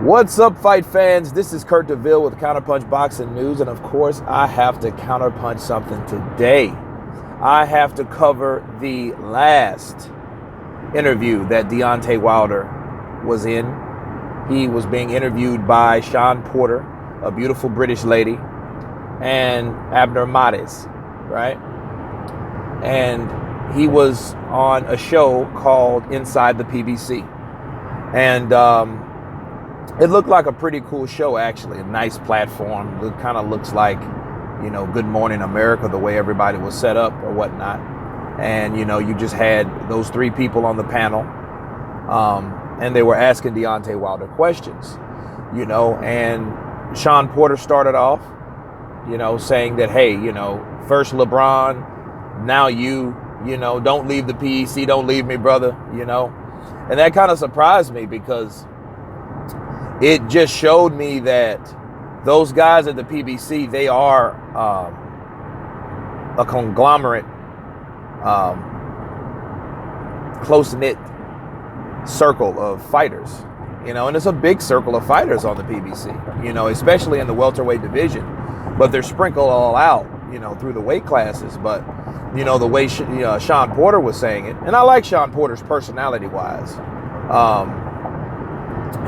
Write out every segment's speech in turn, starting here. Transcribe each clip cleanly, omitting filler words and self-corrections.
What's up, fight fans? This is Kurt DeVille with Counterpunch Boxing News, and of course, I have to counterpunch something today. I have to cover the last interview that Deontay Wilder was in. He was being interviewed by Shawn, a beautiful British lady, and Abner, right? And he was on a show called Inside the PBC. And it looked like a pretty cool show, actually. A nice platform. It kind of looks like, Good Morning America, the way everybody was set up or whatnot. And, you just had those three people on the panel. And they were asking Deontay Wilder questions, and Shawn Porter started off, saying that, hey, first LeBron, now you, don't leave the PEC, don't leave me, brother, And that kind of surprised me because it just showed me that those guys at the PBC, they are a conglomerate, close-knit circle of fighters, and it's a big circle of fighters on the PBC, especially in the welterweight division, but they're sprinkled all out, through the weight classes. But, the way Shawn Porter was saying it, and I like Shawn Porter's personality-wise,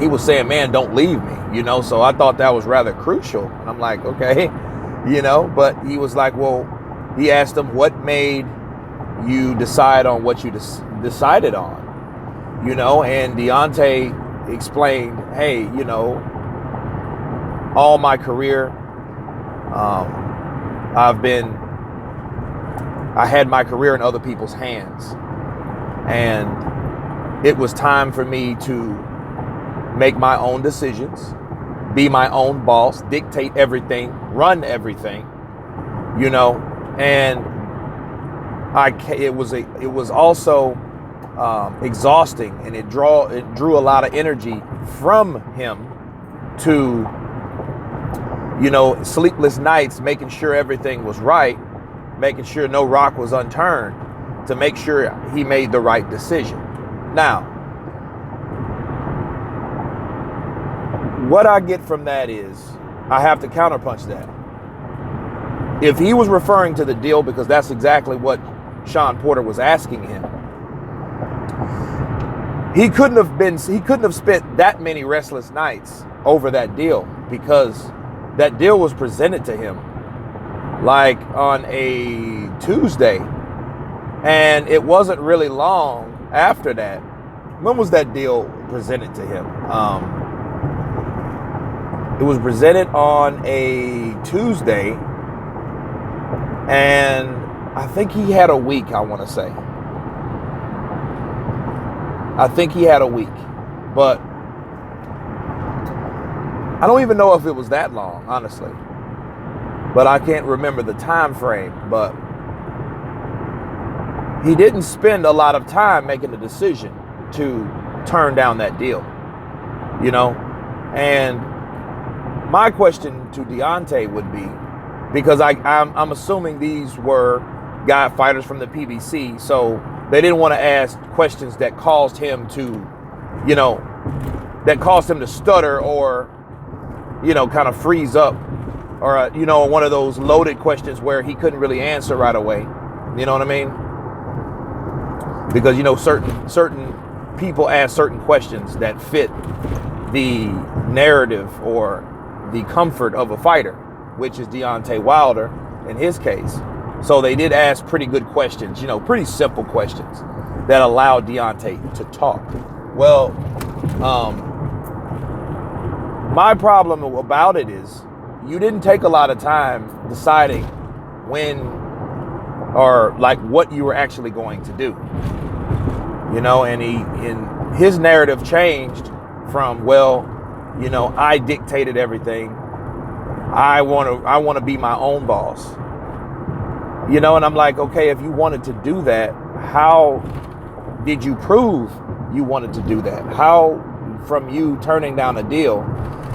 he was saying, man, don't leave me, so I thought that was rather crucial. And I'm like, okay, but he was like, well, he asked him, what made you decide on what you decided on, and Deontay explained, hey, all my career, I had my career in other people's hands, and it was time for me to make my own decisions, be my own boss, dictate everything, run everything, and it was also exhausting, and it drew a lot of energy from him to, sleepless nights, making sure everything was right, making sure no rock was unturned, to make sure he made the right decision. Now, what I get from that is I have to counterpunch that. If he was referring to the deal, because that's exactly what Shawn Porter was asking him, he couldn't have spent that many restless nights over that deal, because that deal was presented to him like on a Tuesday, and it wasn't really long after that. When was that deal presented to him? It was presented on a Tuesday, and I think he had a week, I want to say. I think he had a week, but I don't even know if it was that long, honestly. But I can't remember the time frame, but he didn't spend a lot of time making the decision to turn down that deal, And my question to Deontay would be, because I'm assuming these were fighters from the PBC, so they didn't want to ask questions that caused him to, stutter or, kind of freeze up, or, one of those loaded questions where he couldn't really answer right away. You know what I mean? Because, certain people ask certain questions that fit the narrative or the comfort of a fighter, which is Deontay Wilder in his case. So they did ask pretty good questions, pretty simple questions that allowed Deontay to talk. Well, my problem about it is you didn't take a lot of time deciding when or like what you were actually going to do, and his narrative changed from, well, I dictated everything. I want to be my own boss. And I'm like, okay, if you wanted to do that, how did you prove you wanted to do that? How, from you turning down a deal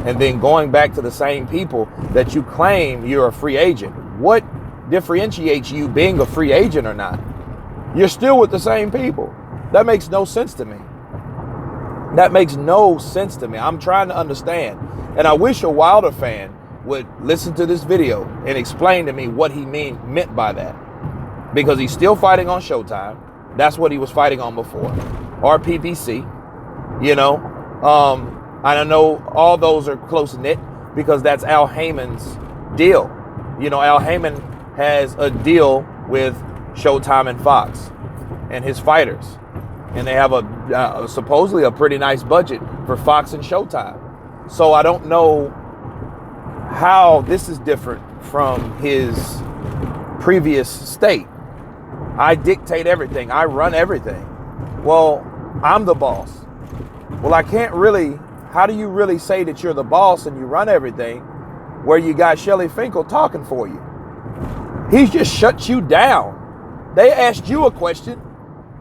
and then going back to the same people that you claim you're a free agent, what differentiates you being a free agent or not? You're still with the same people. That makes no sense to me. That makes no sense to me. I'm trying to understand. And I wish a Wilder fan would listen to this video and explain to me what he meant by that. Because he's still fighting on Showtime. That's what he was fighting on before. Or PPC. You know. I don't know, all those are close-knit because that's Al Heyman's deal. You know, Al Heyman has a deal with Showtime and Fox and his fighters. And they have supposedly a pretty nice budget for Fox and Showtime. So I don't know how this is different from his previous state. I dictate everything. I run everything. Well, I'm the boss. Well, I can't really. How do you really say that you're the boss and you run everything where you got Shelly Finkel talking for you? He just shut you down. They asked you a question.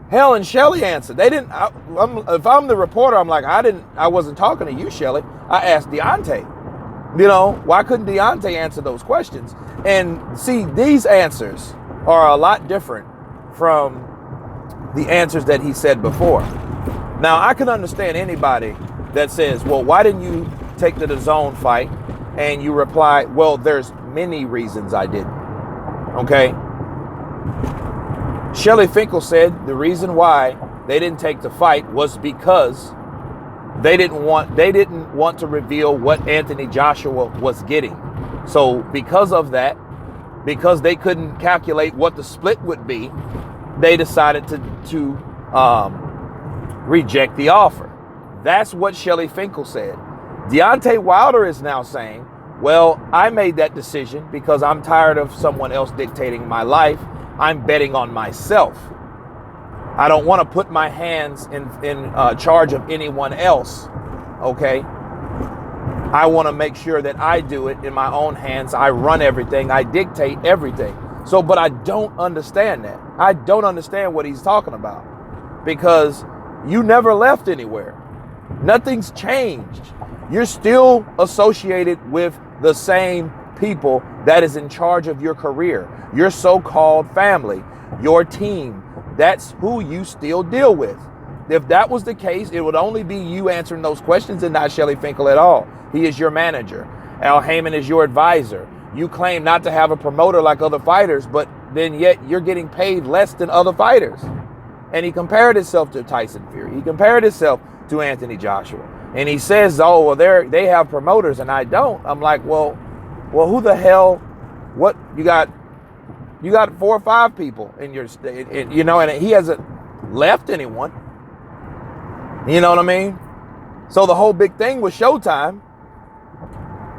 Hell, and Shelly answered. They didn't. If I'm the reporter, I'm like, I wasn't talking to you, Shelly. I asked Deontay. You know, why couldn't Deontay answer those questions? And see, these answers are a lot different from the answers that he said before. Now, I can understand anybody that says, well, why didn't you take the DAZN fight? And you reply, well, there's many reasons I didn't. Okay? Shelly Finkel said the reason why they didn't take the fight was because they didn't want to reveal what Anthony Joshua was getting. So because of that, because they couldn't calculate what the split would be, they decided to reject the offer. That's what Shelly Finkel said. Deontay Wilder is now saying, well, I made that decision because I'm tired of someone else dictating my life. I'm betting on myself. I don't want to put my hands in charge of anyone else, okay? I want to make sure that I do it in my own hands. I run everything. I dictate everything. So, but I don't understand that. I don't understand what he's talking about because you never left anywhere. Nothing's changed. You're still associated with the same people that is in charge of your career, your so-called family, your team. That's who you still deal with. If that was the case, it would only be you answering those questions and not Shelly Finkel at all. He is your manager. Al Heyman is your advisor. You claim not to have a promoter like other fighters, but then yet you're getting paid less than other fighters. And he compared himself to Tyson Fury. He compared himself to Anthony Joshua. And he says, oh, well, they have promoters and I don't. I'm like, well, who the hell, what, you got 4 or 5 people in your state, you know, and he hasn't left anyone. You know what I mean? So the whole big thing was Showtime,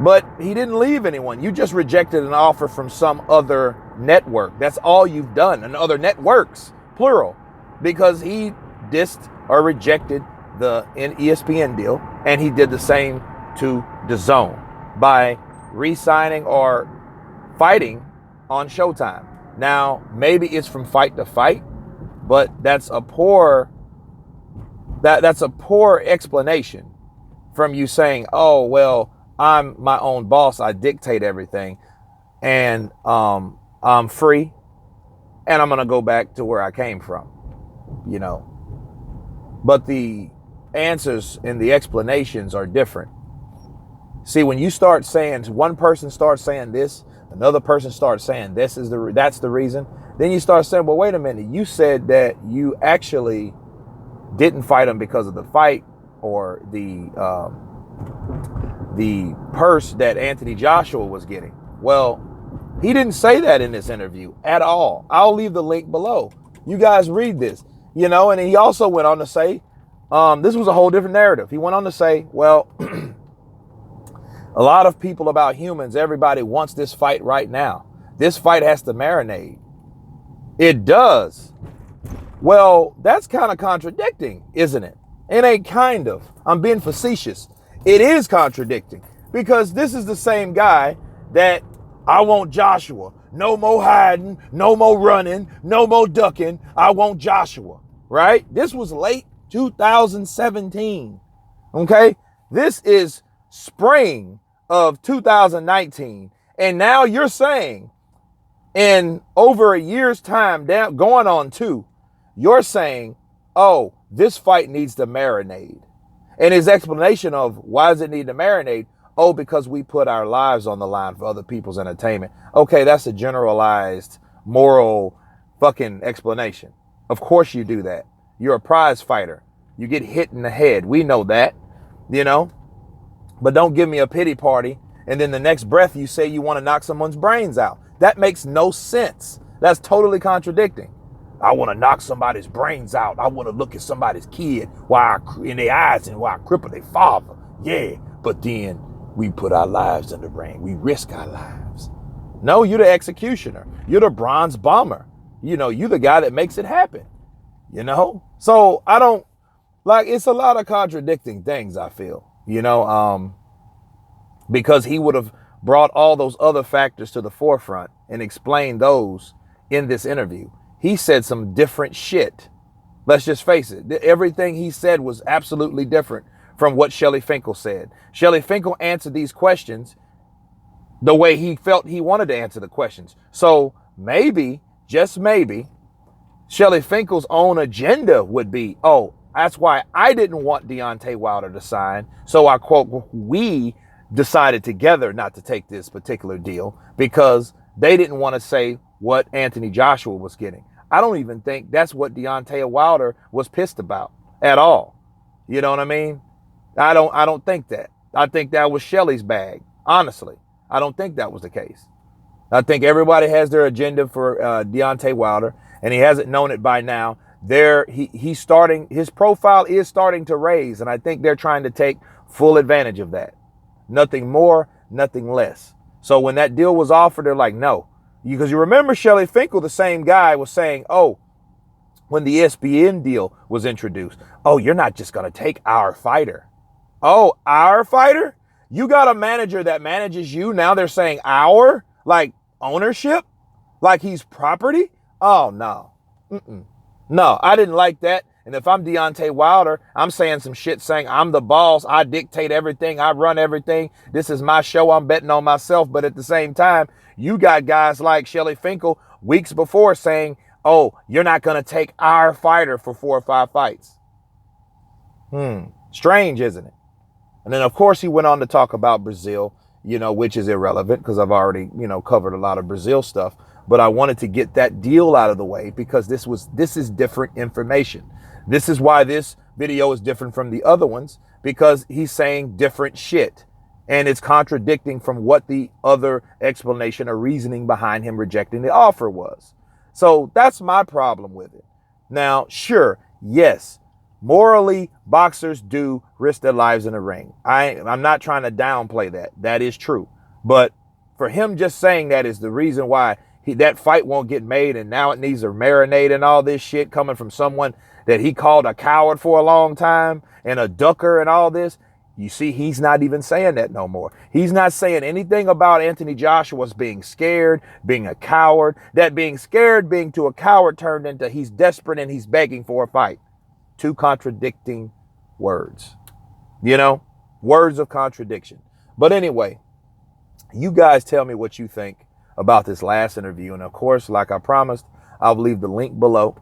but he didn't leave anyone. You just rejected an offer from some other network. That's all you've done, and other networks, plural, because he dissed or rejected the ESPN deal, and he did the same to DAZN by re-signing or fighting on Showtime. Now, maybe it's from fight to fight, but that's a poor explanation from you saying, oh, well, I'm my own boss. I dictate everything, and I'm free, and I'm going to go back to where I came from, you know. But the answers and the explanations are different. See, when you start saying, one person starts saying this, another person starts saying that's the reason, then you start saying, well, wait a minute, you said that you actually didn't fight him because of the fight or the purse that Anthony Joshua was getting. Well, he didn't say that in this interview at all. I'll leave the link below. You guys read this, you know, and he also went on to say, this was a whole different narrative. He went on to say, well, a lot of people about humans, everybody wants this fight right now. This fight has to marinate. It does. Well, that's kind of contradicting, isn't it? It ain't kind of. I'm being facetious. It is contradicting because this is the same guy that I want Joshua. No more hiding, no more running, no more ducking. I want Joshua, right? This was late 2017, okay? This is spring of 2019. And now you're saying in over a year's time, going on 2, you're saying, oh, this fight needs to marinate. And his explanation of why does it need to marinate? Oh, because we put our lives on the line for other people's entertainment. Okay, that's a generalized moral fucking explanation. Of course you do that. You're a prize fighter. You get hit in the head. We know that, you know. But don't give me a pity party and then the next breath you say you want to knock someone's brains out. That makes no sense. That's totally contradicting. I want to knock somebody's brains out. I want to look at somebody's kid in their eyes and while I cripple their father. Yeah, but then we put our lives in the ring. We risk our lives. No, you're the executioner. You're the bronze bomber. You know, you're the guy that makes it happen. You know? So I don't, like, it's a lot of contradicting things, I feel. You know, because he would have brought all those other factors to the forefront and explained those in this interview. He said some different shit. Let's just face it. Everything he said was absolutely different from what Shelly Finkel said. Shelly Finkel answered these questions the way he felt he wanted to answer the questions. So maybe, just maybe, Shelly Finkel's own agenda would be, oh, that's why I didn't want Deontay Wilder to sign. So I quote, we decided together not to take this particular deal because they didn't want to say what Anthony Joshua was getting. I don't even think that's what Deontay Wilder was pissed about at all. You know what I mean? I don't think that. I think that was Shelly's bag. Honestly, I don't think that was the case. I think everybody has their agenda for Deontay Wilder, and he hasn't known it by now. He's starting, his profile is starting to raise, and I think they're trying to take full advantage of that. Nothing more, nothing less. So when that deal was offered, they're like, no. Because you remember Shelly Finkel, the same guy, was saying, oh, when the ESPN deal was introduced, oh, you're not just going to take our fighter. Oh, our fighter? You got a manager that manages you. Now they're saying our, like ownership, like he's property. Oh, no. No, I didn't like that. And if I'm Deontay Wilder, I'm saying some shit saying I'm the boss. I dictate everything. I run everything. This is my show. I'm betting on myself. But at the same time, you got guys like Shelly Finkel weeks before saying, oh, you're not going to take our fighter for 4 or 5 fights. Strange, isn't it? And then, of course, he went on to talk about Brazil, you know, which is irrelevant because I've already, you know, covered a lot of Brazil stuff. But I wanted to get that deal out of the way because this is different information. This is why this video is different from the other ones, because he's saying different shit. And it's contradicting from what the other explanation or reasoning behind him rejecting the offer was. So that's my problem with it. Now, sure, yes, morally, boxers do risk their lives in the ring. I'm not trying to downplay that. That is true. But for him just saying that is the reason why that fight won't get made, and now it needs to marinate and all this shit coming from someone that he called a coward for a long time and a ducker and all this. You see, he's not even saying that no more. He's not saying anything about Anthony Joshua's being scared, being a coward. That being scared, being to a coward turned into he's desperate and he's begging for a fight. 2 contradicting words. You know, words of contradiction. But anyway, you guys tell me what you think about this last interview. And of course, like I promised, I'll leave the link below.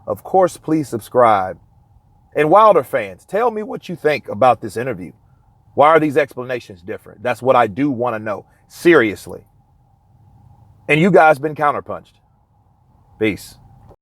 Of course, please subscribe. And Wilder fans, tell me what you think about this interview. Why are these explanations different? That's what I do want to know. Seriously. And you guys been counterpunched. Peace.